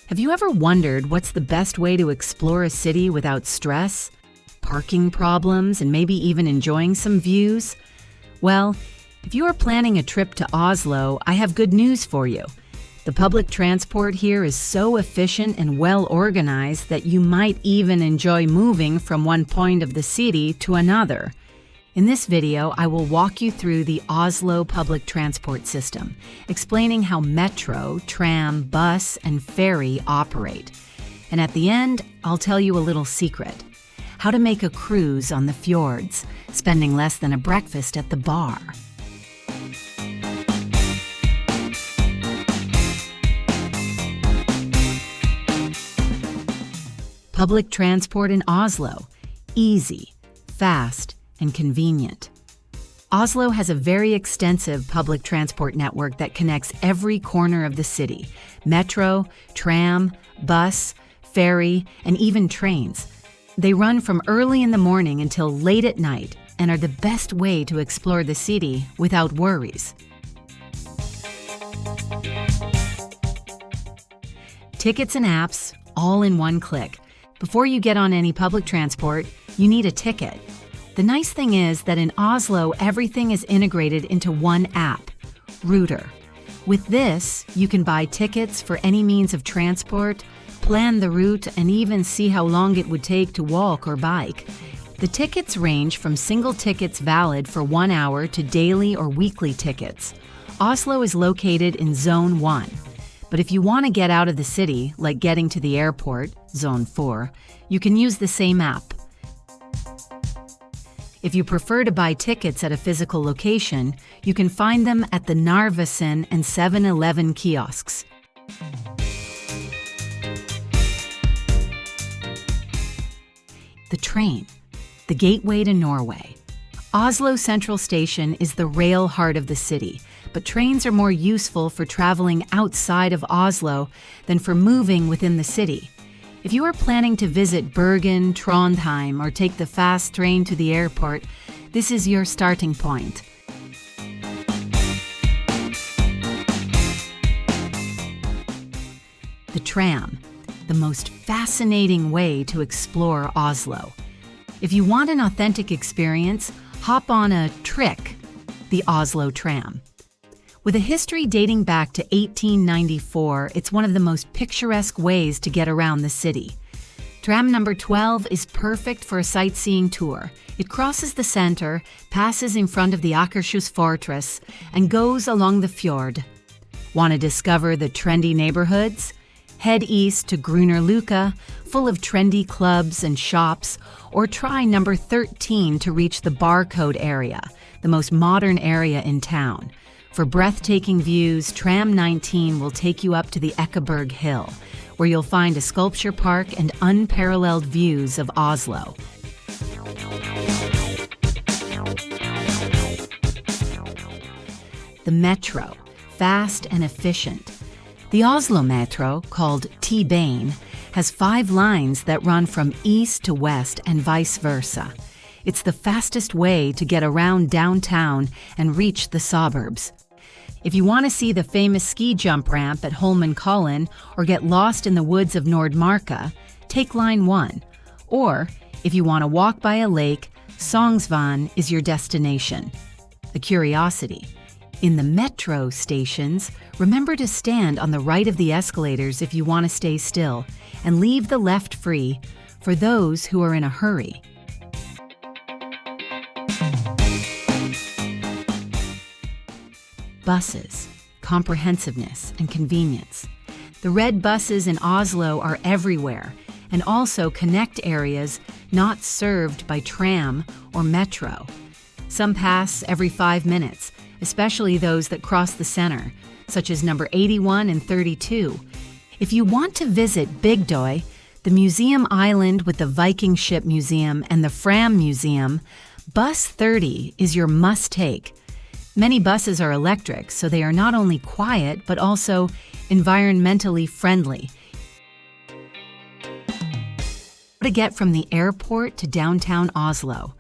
Have you ever wondered what's the best way to explore a city without stress, parking problems, and maybe even enjoying some views? Well, if you are planning a trip to Oslo, I have good news for you. The public transport here is so efficient and well organized that you might even enjoy moving from one point of the city to another. In this video, I will walk you through the Oslo public transport system, explaining how metro, tram, bus, and ferry operate. And at the end, I'll tell you a little secret: how to make a cruise on the fjords, spending less than a breakfast at the bar. Public transport in Oslo: easy, fast, and convenient. Oslo has a very extensive public transport network that connects every corner of the city: metro, tram, bus, ferry, and even trains. They run from early in the morning until late at night and are the best way to explore the city without worries. Tickets and apps, all in one click. Before you get on any public transport, you need a ticket. The nice thing is that in Oslo, everything is integrated into one app, Ruter. With this, you can buy tickets for any means of transport, plan the route, and even see how long it would take to walk or bike. The tickets range from single tickets valid for 1 hour to daily or weekly tickets. Oslo is located in Zone 1. But if you want to get out of the city, like getting to the airport, Zone 4, you can use the same app. If you prefer to buy tickets at a physical location, you can find them at the Narvesen and 7-Eleven kiosks. The train, the gateway to Norway. Oslo Central Station is the rail heart of the city, but trains are more useful for traveling outside of Oslo than for moving within the city. If you are planning to visit Bergen, Trondheim, or take the fast train to the airport, this is your starting point. The tram, the most fascinating way to explore Oslo. If you want an authentic experience, hop on a trick, the Oslo Tram. With a history dating back to 1894, it's one of the most picturesque ways to get around the city. Tram number 12 is perfect for a sightseeing tour. It crosses the center, passes in front of the 𝗍𝗂𝗍𝗏 fortress, and goes along the fjord. Want to discover the trendy neighborhoods? Head east to Grünerløkka, full of trendy clubs and shops, or try number 13 to reach the Barcode area, the most modern area in town. For breathtaking views, Tram 19 will take you up to the 𝗍𝗶𝗺𝗍𝗀, where you'll find a sculpture park and unparalleled views of Oslo. The metro, fast and efficient. The Oslo Metro, called T-Bane, has 5 lines that run from east to west and vice versa. It's the fastest way to get around downtown and reach the suburbs. If you want to see the famous ski jump ramp at 𝗏𝗏kollen or get lost in the woods of Nordmarka, take line 1. Or, if you want to walk by a lake, Sognsvann is your destination. A curiosity: in the metro stations, remember to stand on the right of the escalators if you want to stay still, and leave the left free for those who are in a hurry. Buses, comprehensiveness, and convenience. The red buses in Oslo are everywhere and also connect areas not served by tram or metro. Some pass every 5 minutes, especially those that cross the center, such as number 81 and 32. If you want to visit Bygdøy, the museum island with the Viking ship museum and the Fram Museum, bus 30 is your must-take. Many buses are electric, so they are not only quiet, but also environmentally friendly. To get from the airport to downtown Oslo.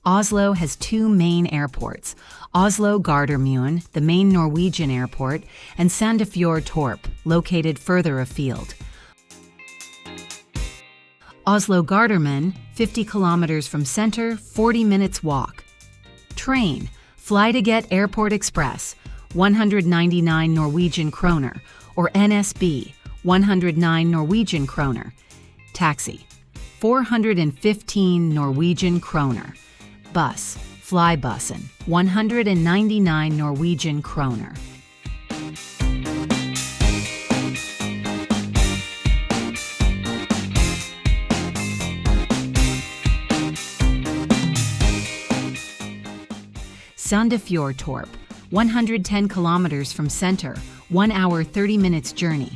Oslo has 2 main airports: Oslo Gardemoen, the main Norwegian airport, and Oslo Torp, located further afield. Oslo Gardemoen, 50 kilometers from center, 40 minutes walk. Train, Fly to Get Airport Express, 199 Norwegian kroner, or NSB, 109 Norwegian kroner. Taxi, 415 Norwegian kroner. Bus, Flybussen, 199 Norwegian kroner. 𝗧𝗶𝗺𝗲𝗀𝗃 Torp, 110 kilometers from center, 1 hour 30 minutes journey.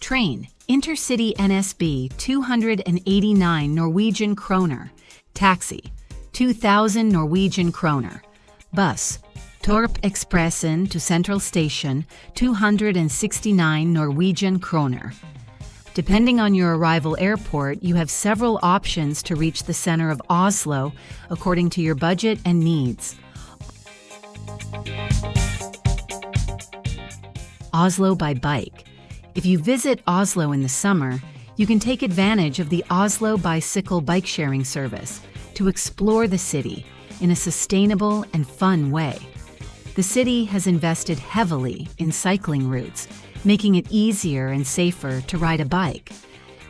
Train, Intercity NSB, 289 Norwegian kroner. Taxi, 2,000 Norwegian kroner. Bus, Torp Expressen to Central Station, 269 Norwegian kroner. Depending on your arrival airport, you have several options to reach the center of Oslo according to your budget and needs. Oslo by bike. If you visit Oslo in the summer, you can take advantage of the Oslo bicycle bike sharing service to explore the city in a sustainable and fun way. The city has invested heavily in cycling routes, making it easier and safer to ride a bike.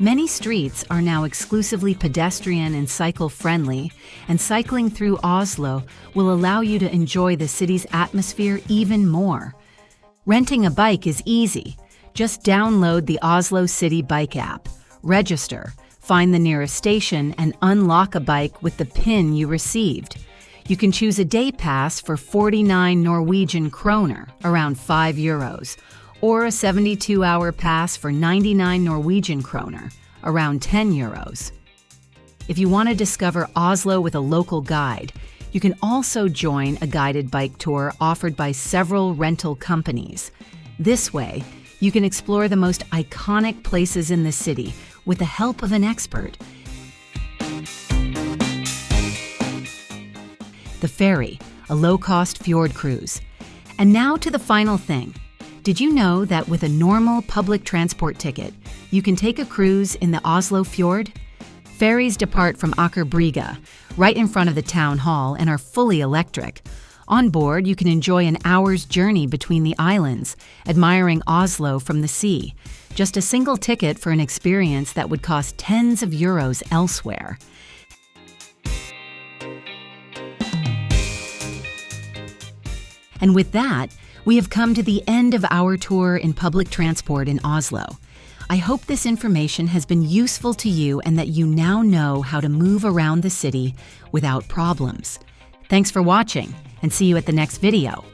Many streets are now exclusively pedestrian and cycle-friendly, and cycling through Oslo will allow you to enjoy the city's atmosphere even more. Renting a bike is easy. Just download the Oslo City Bike app, register, find the nearest station, and unlock a bike with the PIN you received. You can choose a day pass for 49 Norwegian kroner, around €5, or a 72-hour pass for 99 Norwegian kroner, around €10. If you want to discover Oslo with a local guide, you can also join a guided bike tour offered by several rental companies. This way, you can explore the most iconic places in the city with the help of an expert. The Ferry, a low-cost fjord cruise. And now to the final thing. Did you know that with a normal public transport ticket, you can take a cruise in the Oslo Fjord? Ferries depart from 𝗍𝗶𝗃𝗃, right in front of the town hall, and are fully electric. On board, you can enjoy an hour's journey between the islands, admiring Oslo from the sea. Just a single ticket for an experience that would cost tens of euros elsewhere. And with that, we have come to the end of our tour in public transport in Oslo. I hope this information has been useful to you and that you now know how to move around the city without problems. Thanks for watching, and see you at the next video.